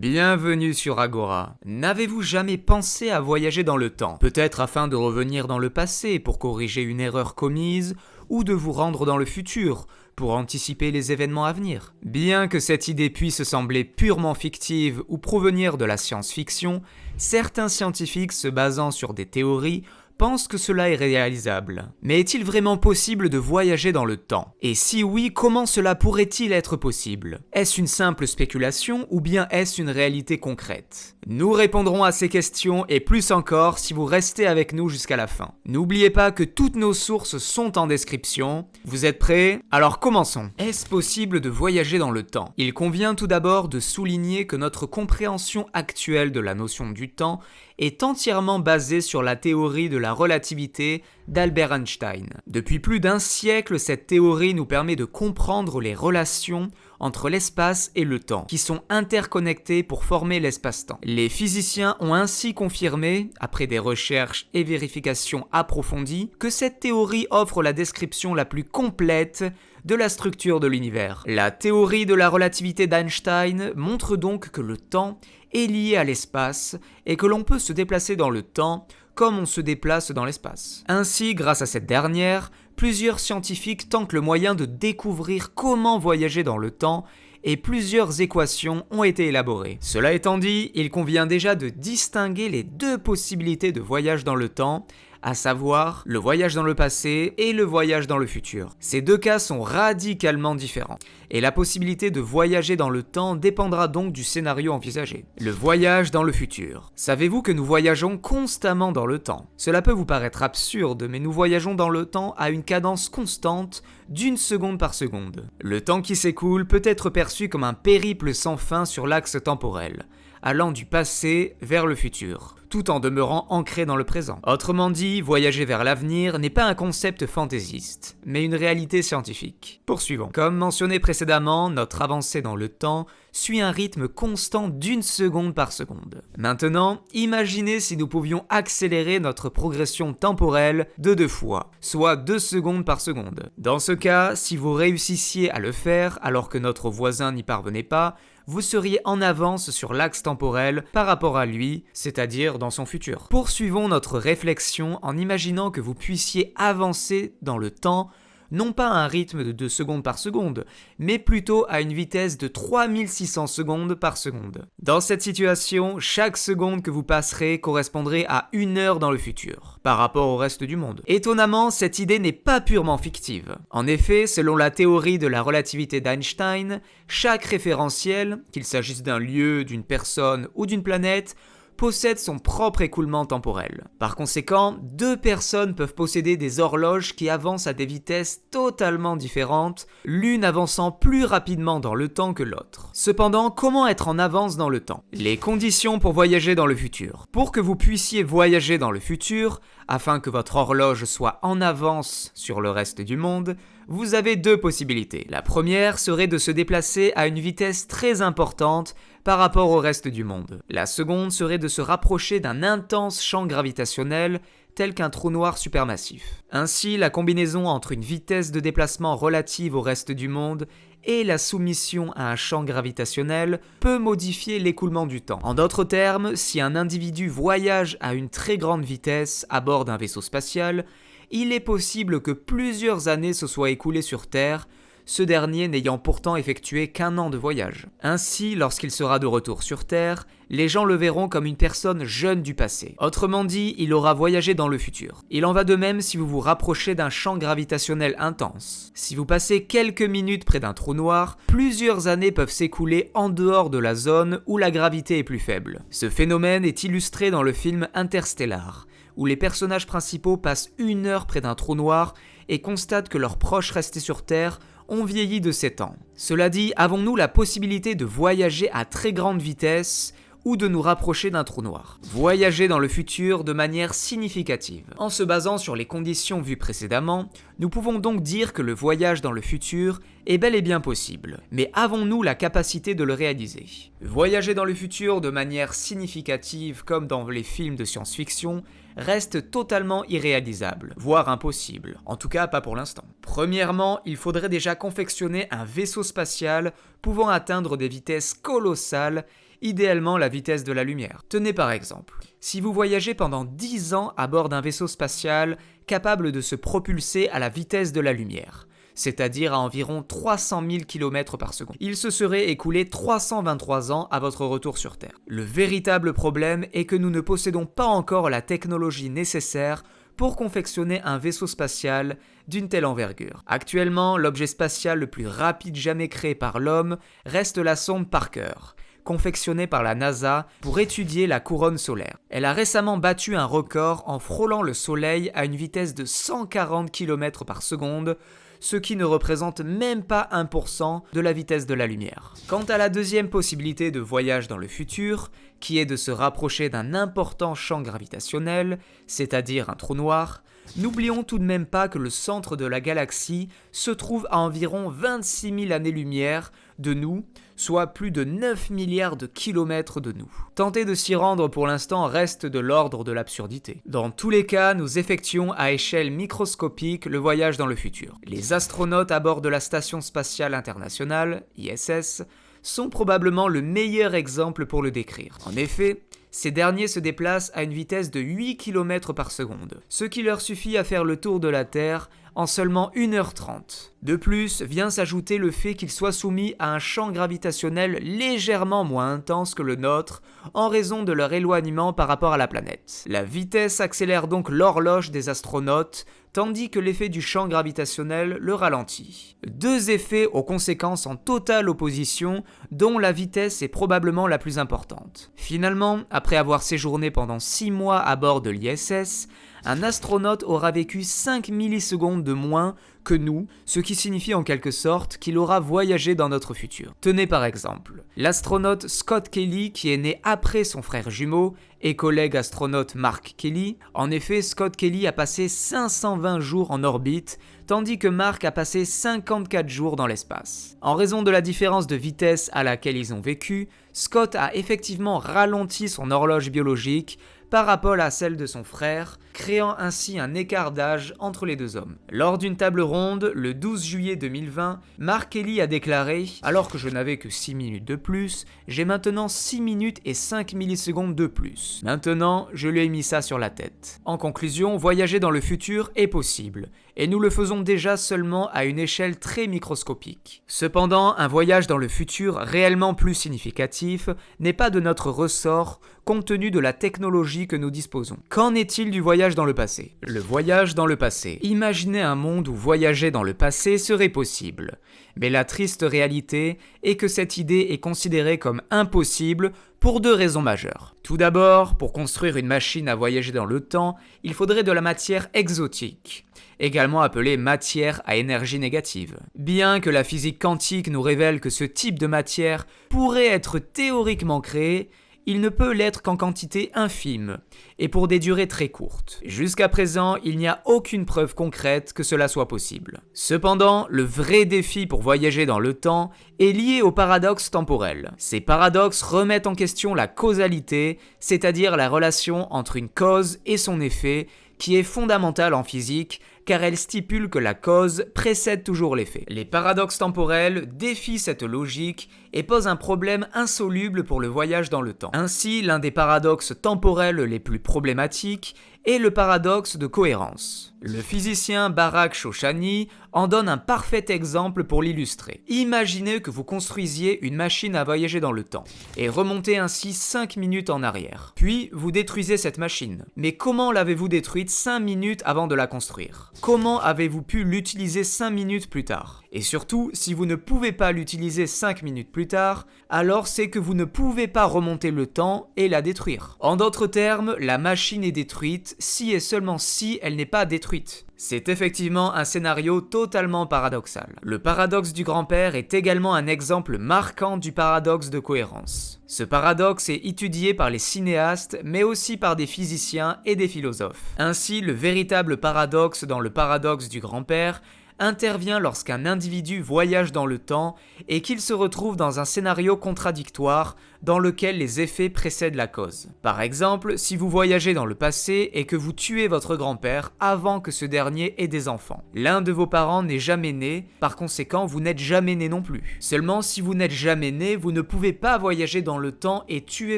Bienvenue sur Agora. N'avez-vous jamais pensé à voyager dans le temps? Peut-être afin de revenir dans le passé pour corriger une erreur commise, ou de vous rendre dans le futur pour anticiper les événements à venir. Bien que cette idée puisse sembler purement fictive ou provenir de la science-fiction, certains scientifiques se basant sur des théories pensent que cela est réalisable. Mais est-il vraiment possible de voyager dans le temps? Et si oui, comment cela pourrait-il être possible? Est-ce une simple spéculation ou bien est-ce une réalité concrète? Nous répondrons à ces questions et plus encore si vous restez avec nous jusqu'à la fin. N'oubliez pas que toutes nos sources sont en description. Vous êtes prêts? Alors commençons. Est-ce possible de voyager dans le temps? Il convient tout d'abord de souligner que notre compréhension actuelle de la notion du temps est entièrement basée sur la théorie de la relativité d'Albert Einstein. Depuis plus d'un siècle, cette théorie nous permet de comprendre les relations entre l'espace et le temps, qui sont interconnectés pour former l'espace-temps. Les physiciens ont ainsi confirmé, après des recherches et vérifications approfondies, que cette théorie offre la description la plus complète de la structure de l'univers. La théorie de la relativité d'Einstein montre donc que le temps est lié à l'espace et que l'on peut se déplacer dans le temps comme on se déplace dans l'espace. Ainsi, grâce à cette dernière, plusieurs scientifiques tentent le moyen de découvrir comment voyager dans le temps et plusieurs équations ont été élaborées. Cela étant dit, il convient déjà de distinguer les deux possibilités de voyage dans le temps, à savoir le voyage dans le passé et le voyage dans le futur. Ces deux cas sont radicalement différents, et la possibilité de voyager dans le temps dépendra donc du scénario envisagé. Le voyage dans le futur. Savez-vous que nous voyageons constamment dans le temps? Cela peut vous paraître absurde, mais nous voyageons dans le temps à une cadence constante d'1 seconde par seconde. Le temps qui s'écoule peut être perçu comme un périple sans fin sur l'axe temporel, allant du passé vers le futur, tout en demeurant ancré dans le présent. Autrement dit, voyager vers l'avenir n'est pas un concept fantaisiste, mais une réalité scientifique. Poursuivons. Comme mentionné précédemment, notre avancée dans le temps suit un rythme constant d'1 seconde par seconde. Maintenant, imaginez si nous pouvions accélérer notre progression temporelle de 2 fois, soit 2 secondes par seconde. Dans ce cas, si vous réussissiez à le faire alors que notre voisin n'y parvenait pas, vous seriez en avance sur l'axe temporel par rapport à lui, c'est-à-dire dans son futur. Poursuivons notre réflexion en imaginant que vous puissiez avancer dans le temps, non pas à un rythme de 2 secondes par seconde, mais plutôt à une vitesse de 3600 secondes par seconde. Dans cette situation, chaque seconde que vous passerez correspondrait à 1 heure dans le futur, par rapport au reste du monde. Étonnamment, cette idée n'est pas purement fictive. En effet, selon la théorie de la relativité d'Einstein, chaque référentiel, qu'il s'agisse d'un lieu, d'une personne ou d'une planète, possède son propre écoulement temporel. Par conséquent, 2 personnes peuvent posséder des horloges qui avancent à des vitesses totalement différentes, l'une avançant plus rapidement dans le temps que l'autre. Cependant, comment être en avance dans le temps? Les conditions pour voyager dans le futur. Pour que vous puissiez voyager dans le futur, afin que votre horloge soit en avance sur le reste du monde, vous avez 2 possibilités. La première serait de se déplacer à une vitesse très importante par rapport au reste du monde. La seconde serait de se rapprocher d'un intense champ gravitationnel tel qu'un trou noir supermassif. Ainsi, la combinaison entre une vitesse de déplacement relative au reste du monde et la soumission à un champ gravitationnel peut modifier l'écoulement du temps. En d'autres termes, si un individu voyage à une très grande vitesse à bord d'un vaisseau spatial, il est possible que plusieurs années se soient écoulées sur Terre, ce dernier n'ayant pourtant effectué qu'1 an de voyage. Ainsi, lorsqu'il sera de retour sur Terre, les gens le verront comme une personne jeune du passé. Autrement dit, il aura voyagé dans le futur. Il en va de même si vous vous rapprochez d'un champ gravitationnel intense. Si vous passez quelques minutes près d'un trou noir, plusieurs années peuvent s'écouler en dehors de la zone où la gravité est plus faible. Ce phénomène est illustré dans le film Interstellar, où les personnages principaux passent 1 heure près d'un trou noir et constatent que leurs proches restés sur Terre ont vieilli de 7 ans. Cela dit, avons-nous la possibilité de voyager à très grande vitesse ou de nous rapprocher d'un trou noir? Voyager dans le futur de manière significative. En se basant sur les conditions vues précédemment, nous pouvons donc dire que le voyage dans le futur est bel et bien possible. Mais avons-nous la capacité de le réaliser? Voyager dans le futur de manière significative, comme dans les films de science-fiction, reste totalement irréalisable, voire impossible, en tout cas pas pour l'instant. Premièrement, il faudrait déjà confectionner un vaisseau spatial pouvant atteindre des vitesses colossales idéalement la vitesse de la lumière. Tenez par exemple, si vous voyagez pendant 10 ans à bord d'un vaisseau spatial capable de se propulser à la vitesse de la lumière, c'est-à-dire à environ 300 000 km par seconde. Il se serait écoulé 323 ans à votre retour sur Terre. Le véritable problème est que nous ne possédons pas encore la technologie nécessaire pour confectionner un vaisseau spatial d'une telle envergure. Actuellement, l'objet spatial le plus rapide jamais créé par l'homme reste la sonde Parker, confectionnée par la NASA pour étudier la couronne solaire. Elle a récemment battu un record en frôlant le Soleil à une vitesse de 140 km par seconde, ce qui ne représente même pas 1% de la vitesse de la lumière. Quant à la deuxième possibilité de voyage dans le futur, qui est de se rapprocher d'un important champ gravitationnel, c'est-à-dire un trou noir, n'oublions tout de même pas que le centre de la galaxie se trouve à environ 26 000 années-lumière de nous, soit plus de 9 milliards de kilomètres de nous. Tenter de s'y rendre pour l'instant reste de l'ordre de l'absurdité. Dans tous les cas, nous effectuons à échelle microscopique le voyage dans le futur. Les astronautes à bord de la Station spatiale internationale, ISS, sont probablement le meilleur exemple pour le décrire. En effet, ces derniers se déplacent à une vitesse de 8 km par seconde, ce qui leur suffit à faire le tour de la Terre en seulement 1h30. De plus, vient s'ajouter le fait qu'ils soient soumis à un champ gravitationnel légèrement moins intense que le nôtre en raison de leur éloignement par rapport à la planète. La vitesse accélère donc l'horloge des astronautes, tandis que l'effet du champ gravitationnel le ralentit. Deux effets aux conséquences en totale opposition, dont la vitesse est probablement la plus importante. Finalement, après avoir séjourné pendant 6 mois à bord de l'ISS, un astronaute aura vécu 5 millisecondes de moins que nous, ce qui signifie en quelque sorte qu'il aura voyagé dans notre futur. Tenez par exemple, l'astronaute Scott Kelly qui est né après son frère jumeau et collègue astronaute Mark Kelly. En effet, Scott Kelly a passé 520 jours en orbite, tandis que Mark a passé 54 jours dans l'espace. En raison de la différence de vitesse à laquelle ils ont vécu, Scott a effectivement ralenti son horloge biologique par rapport à celle de son frère, créant ainsi un écart d'âge entre les deux hommes. Lors d'une table ronde, le 12 juillet 2020, Mark Kelly a déclaré « Alors que je n'avais que 6 minutes de plus, j'ai maintenant 6 minutes et 5 millisecondes de plus. Maintenant, je lui ai mis ça sur la tête. » En conclusion, voyager dans le futur est possible, et nous le faisons déjà seulement à une échelle très microscopique. Cependant, un voyage dans le futur réellement plus significatif n'est pas de notre ressort compte tenu de la technologie que nous disposons. Qu'en est-il du voyage dans le passé ? Le voyage dans le passé. Imaginez un monde où voyager dans le passé serait possible. Mais la triste réalité est que cette idée est considérée comme impossible pour deux raisons majeures. Tout d'abord, pour construire une machine à voyager dans le temps, il faudrait de la matière exotique, également appelée matière à énergie négative. Bien que la physique quantique nous révèle que ce type de matière pourrait être théoriquement créé, il ne peut l'être qu'en quantité infime, et pour des durées très courtes. Jusqu'à présent, il n'y a aucune preuve concrète que cela soit possible. Cependant, le vrai défi pour voyager dans le temps est lié au paradoxe temporel. Ces paradoxes remettent en question la causalité, c'est-à-dire la relation entre une cause et son effet, qui est fondamentale en physique, car elle stipule que la cause précède toujours l'effet. Les paradoxes temporels défient cette logique et posent un problème insoluble pour le voyage dans le temps. Ainsi, l'un des paradoxes temporels les plus problématiques est le paradoxe de cohérence. Le physicien Barak Shoshani en donne un parfait exemple pour l'illustrer. Imaginez que vous construisiez une machine à voyager dans le temps et remontez ainsi 5 minutes en arrière. Puis, vous détruisez cette machine. Mais comment l'avez-vous détruite 5 minutes avant de la construire ? Comment avez-vous pu l'utiliser 5 minutes plus tard ? Et surtout, si vous ne pouvez pas l'utiliser 5 minutes plus tard, alors c'est que vous ne pouvez pas remonter le temps et la détruire. En d'autres termes, la machine est détruite si et seulement si elle n'est pas détruite. C'est effectivement un scénario totalement paradoxal. Le paradoxe du grand-père est également un exemple marquant du paradoxe de cohérence. Ce paradoxe est étudié par les cinéastes, mais aussi par des physiciens et des philosophes. Ainsi, le véritable paradoxe dans le paradoxe du grand-père intervient lorsqu'un individu voyage dans le temps et qu'il se retrouve dans un scénario contradictoire dans lequel les effets précèdent la cause. Par exemple, si vous voyagez dans le passé et que vous tuez votre grand-père avant que ce dernier ait des enfants. L'un de vos parents n'est jamais né, par conséquent vous n'êtes jamais né non plus. Seulement si vous n'êtes jamais né, vous ne pouvez pas voyager dans le temps et tuer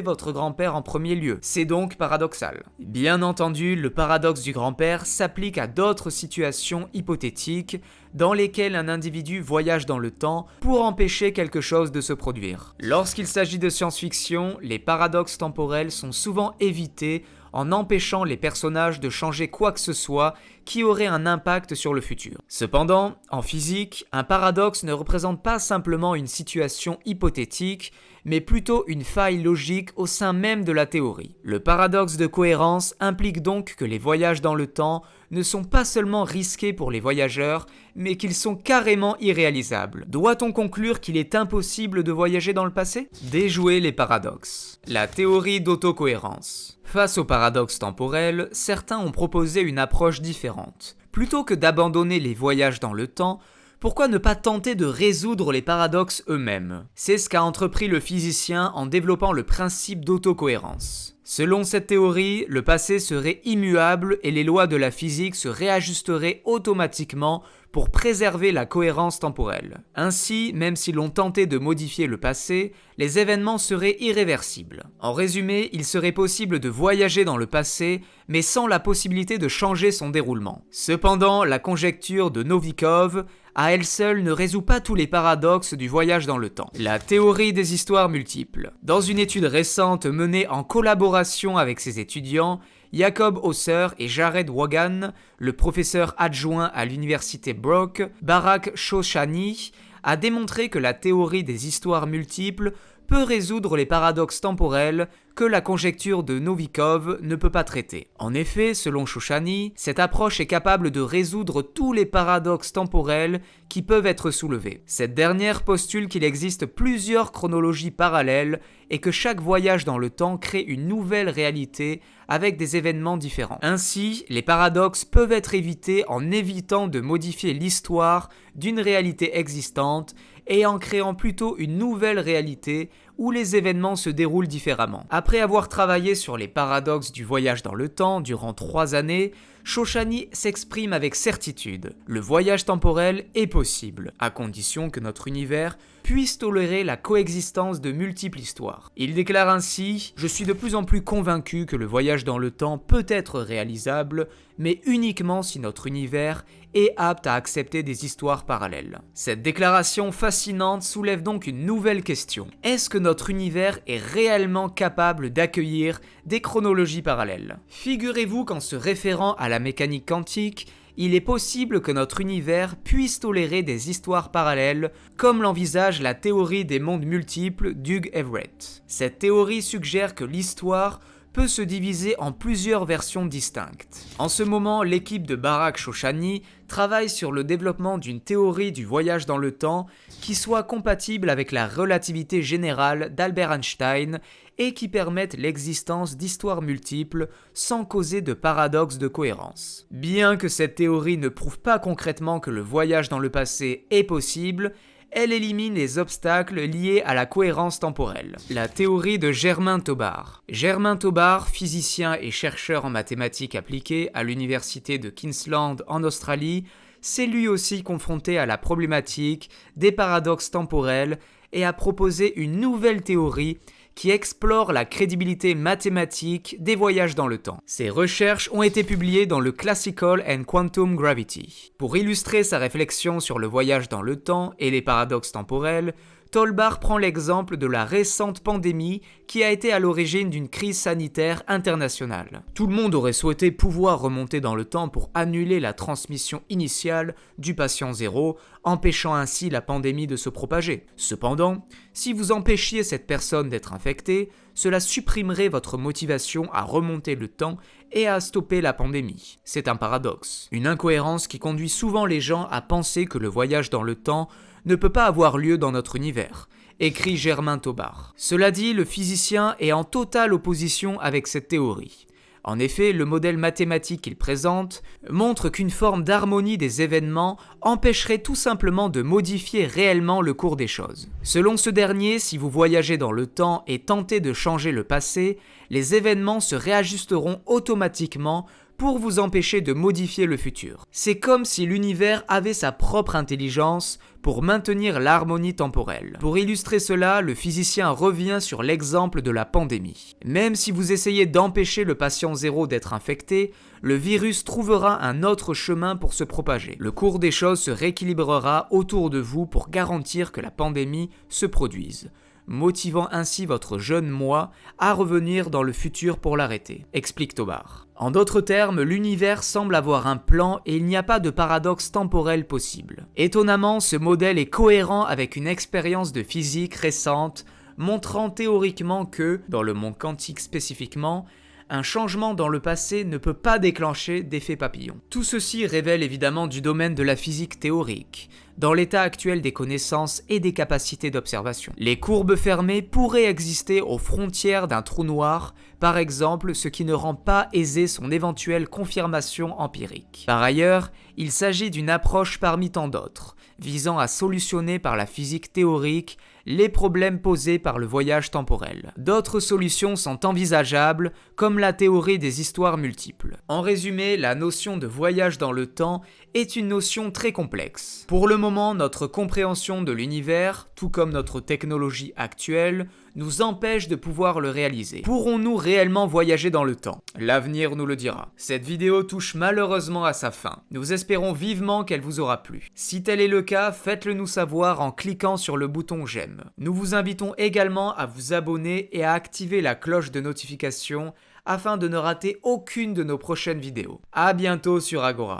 votre grand-père en premier lieu. C'est donc paradoxal. Bien entendu, le paradoxe du grand-père s'applique à d'autres situations hypothétiques dans lesquelles un individu voyage dans le temps pour empêcher quelque chose de se produire. Lorsqu'il s'agit de science-fiction, les paradoxes temporels sont souvent évités en empêchant les personnages de changer quoi que ce soit qui aurait un impact sur le futur. Cependant, en physique, un paradoxe ne représente pas simplement une situation hypothétique, mais plutôt une faille logique au sein même de la théorie. Le paradoxe de cohérence implique donc que les voyages dans le temps ne sont pas seulement risqués pour les voyageurs, mais qu'ils sont carrément irréalisables. Doit-on conclure qu'il est impossible de voyager dans le passé ? Déjouer les paradoxes. La théorie d'autocohérence. Face au paradoxe temporel, certains ont proposé une approche différente. Plutôt que d'abandonner les voyages dans le temps, pourquoi ne pas tenter de résoudre les paradoxes eux-mêmes ? C'est ce qu'a entrepris le physicien en développant le principe d'autocohérence. Selon cette théorie, le passé serait immuable et les lois de la physique se réajusteraient automatiquement pour préserver la cohérence temporelle. Ainsi, même si l'on tentait de modifier le passé, les événements seraient irréversibles. En résumé, il serait possible de voyager dans le passé, mais sans la possibilité de changer son déroulement. Cependant, la conjecture de Novikov, à elle seule, ne résout pas tous les paradoxes du voyage dans le temps. La théorie des histoires multiples. Dans une étude récente menée en collaboration avec ses étudiants, Jacob Hauser et Jared Wagan, le professeur adjoint à l'université Brock, Barak Shoshani, a démontré que la théorie des histoires multiples peut résoudre les paradoxes temporels que la conjecture de Novikov ne peut pas traiter. En effet, selon Shoshani, cette approche est capable de résoudre tous les paradoxes temporels qui peuvent être soulevés. Cette dernière postule qu'il existe plusieurs chronologies parallèles et que chaque voyage dans le temps crée une nouvelle réalité avec des événements différents. Ainsi, les paradoxes peuvent être évités en évitant de modifier l'histoire d'une réalité existante et en créant plutôt une nouvelle réalité où les événements se déroulent différemment. Après avoir travaillé sur les paradoxes du voyage dans le temps durant 3 années, Shoshani s'exprime avec certitude. Le voyage temporel est possible, à condition que notre univers puisse tolérer la coexistence de multiples histoires. Il déclare ainsi « Je suis de plus en plus convaincu que le voyage dans le temps peut être réalisable, mais uniquement si notre univers est apte à accepter des histoires parallèles. » Cette déclaration fascinante soulève donc une nouvelle question. Est-ce que notre univers est réellement capable d'accueillir des chronologies parallèles ? Figurez-vous qu'en se référant à la mécanique quantique, il est possible que notre univers puisse tolérer des histoires parallèles, comme l'envisage la théorie des mondes multiples d'Hugh Everett. Cette théorie suggère que l'histoire peut se diviser en plusieurs versions distinctes. En ce moment, l'équipe de Barak Shoshani travaille sur le développement d'une théorie du voyage dans le temps qui soit compatible avec la relativité générale d'Albert Einstein et qui permette l'existence d'histoires multiples sans causer de paradoxe de cohérence. Bien que cette théorie ne prouve pas concrètement que le voyage dans le passé est possible, elle élimine les obstacles liés à la cohérence temporelle. La théorie de Germain Tobar. Germain Tobar, physicien et chercheur en mathématiques appliquées à l'université de Queensland en Australie, s'est lui aussi confronté à la problématique des paradoxes temporels et a proposé une nouvelle théorie qui explore la crédibilité mathématique des voyages dans le temps. Ses recherches ont été publiées dans le Classical and Quantum Gravity. Pour illustrer sa réflexion sur le voyage dans le temps et les paradoxes temporels, Tobar prend l'exemple de la récente pandémie qui a été à l'origine d'une crise sanitaire internationale. Tout le monde aurait souhaité pouvoir remonter dans le temps pour annuler la transmission initiale du patient zéro, empêchant ainsi la pandémie de se propager. Cependant, si vous empêchiez cette personne d'être infectée, cela supprimerait votre motivation à remonter le temps et à stopper la pandémie. C'est un paradoxe, une incohérence qui conduit souvent les gens à penser que le voyage dans le temps ne peut pas avoir lieu dans notre univers, écrit Germain Tobar. Cela dit, le physicien est en totale opposition avec cette théorie. En effet, le modèle mathématique qu'il présente montre qu'une forme d'harmonie des événements empêcherait tout simplement de modifier réellement le cours des choses. Selon ce dernier, si vous voyagez dans le temps et tentez de changer le passé, les événements se réajusteront automatiquement pour vous empêcher de modifier le futur. C'est comme si l'univers avait sa propre intelligence pour maintenir l'harmonie temporelle. Pour illustrer cela, le physicien revient sur l'exemple de la pandémie. Même si vous essayez d'empêcher le patient zéro d'être infecté, le virus trouvera un autre chemin pour se propager. Le cours des choses se rééquilibrera autour de vous pour garantir que la pandémie se produise, motivant ainsi votre jeune moi à revenir dans le futur pour l'arrêter, explique Tobar. En d'autres termes, l'univers semble avoir un plan et il n'y a pas de paradoxe temporel possible. Étonnamment, ce modèle est cohérent avec une expérience de physique récente montrant théoriquement que, dans le monde quantique spécifiquement, un changement dans le passé ne peut pas déclencher d'effet papillon. Tout ceci révèle évidemment du domaine de la physique théorique, dans l'état actuel des connaissances et des capacités d'observation. Les courbes fermées pourraient exister aux frontières d'un trou noir, par exemple, ce qui ne rend pas aisée son éventuelle confirmation empirique. Par ailleurs, il s'agit d'une approche parmi tant d'autres, visant à solutionner par la physique théorique les problèmes posés par le voyage temporel. D'autres solutions sont envisageables, comme la théorie des histoires multiples. En résumé, la notion de voyage dans le temps est une notion très complexe. Pour le moment, notre compréhension de l'univers, tout comme notre technologie actuelle, nous empêche de pouvoir le réaliser. Pourrons-nous réellement voyager dans le temps? L'avenir nous le dira. Cette vidéo touche malheureusement à sa fin. Nous espérons vivement qu'elle vous aura plu. Si tel est le cas, faites-le nous savoir en cliquant sur le bouton j'aime. Nous vous invitons également à vous abonner et à activer la cloche de notification afin de ne rater aucune de nos prochaines vidéos. À bientôt sur Agora.